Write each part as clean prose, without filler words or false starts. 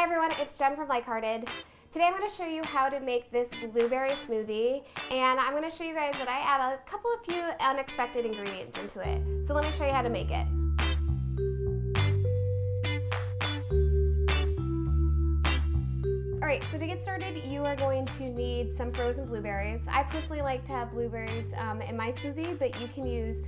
everyone, it's Jen from Likehearted. Today I'm going to show you how to make this blueberry smoothie, and I'm going to show you guys that I add a couple of few unexpected ingredients into it. So let me show you how to make it. Alright, so to get started, you are going to need some frozen blueberries. I personally like to have blueberries in my smoothie, but you can use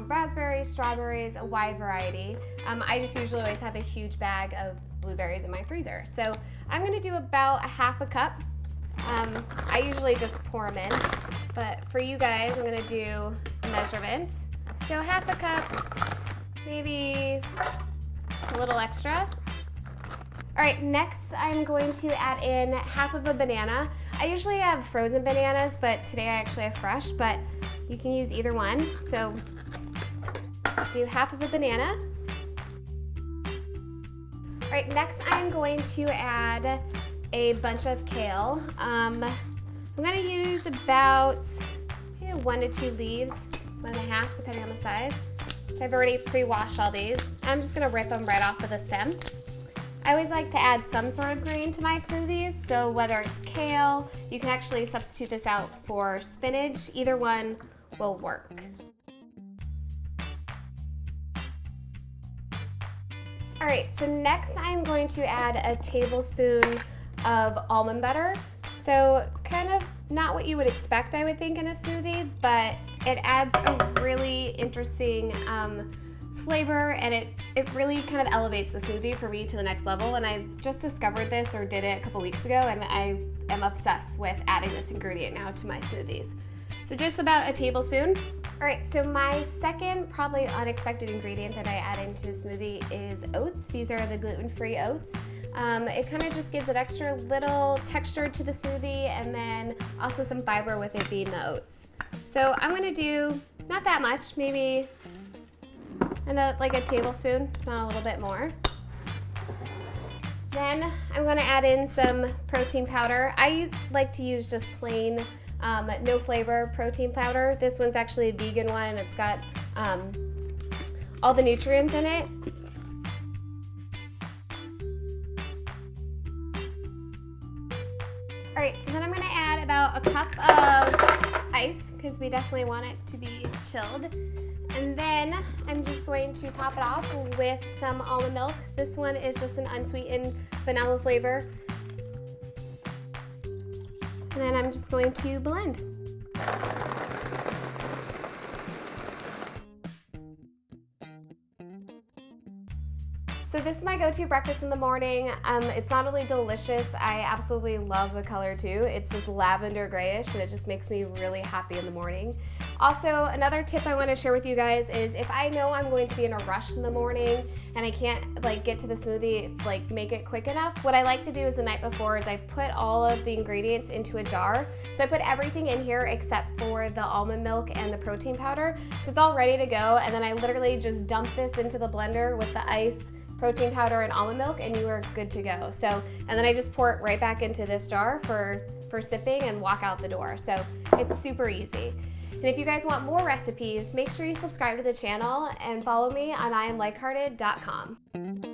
raspberries, strawberries, a wide variety. I just usually always have a huge bag of blueberries in my freezer. So I'm going to do about a half a cup. I usually just pour them in, but for you guys, I'm going to do a measurement. So half a cup, maybe a little extra. All right, next I'm going to add in half of a banana. I usually have frozen bananas, but today I actually have fresh, but you can use either one. So do half of a banana. All right, next I'm going to add a bunch of kale. I'm gonna use about 1 to 2 leaves, 1.5 depending on the size. So I've already pre-washed all these. I'm just gonna rip them right off of the stem. I always like to add some sort of green to my smoothies, so whether it's kale, you can actually substitute this out for spinach. Either one will work. All right, so next I'm going to add a tablespoon of almond butter. So kind of not what you would expect, I would think, in a smoothie, but it adds a really interesting flavor, and it really kind of elevates the smoothie for me to the next level. And I just discovered this, or did it a couple weeks ago, and I am obsessed with adding this ingredient now to my smoothies. So just about a tablespoon. All right, so my second probably unexpected ingredient that I add into the smoothie is oats. These are the gluten-free oats. It kind of just gives an extra little texture to the smoothie, and then also some fiber with it being the oats. So I'm gonna do not that much, maybe like a tablespoon, not a little bit more. Then I'm gonna add in some protein powder. I like to use just plain, no flavor protein powder. This one's actually a vegan one, and it's got all the nutrients in it. All right, so then I'm gonna add about a cup of ice, because we definitely want it to be chilled. And then I'm just going to top it off with some almond milk. This one is just an unsweetened vanilla flavor. And then I'm just going to blend. So this is my go-to breakfast in the morning. It's not only delicious, I absolutely love the color too. It's this lavender grayish, and it just makes me really happy in the morning. Also, another tip I want to share with you guys is if I know I'm going to be in a rush in the morning and I can't get to the smoothie, make it quick enough, what I like to do is the night before is I put all of the ingredients into a jar. So I put everything in here except for the almond milk and the protein powder. So it's all ready to go, and then I literally just dump this into the blender with the ice, protein powder, and almond milk, and you are good to go. So, and then I just pour it right back into this jar for sipping and walk out the door. So it's super easy. And if you guys want more recipes, make sure you subscribe to the channel and follow me on Iamlikehearted.com.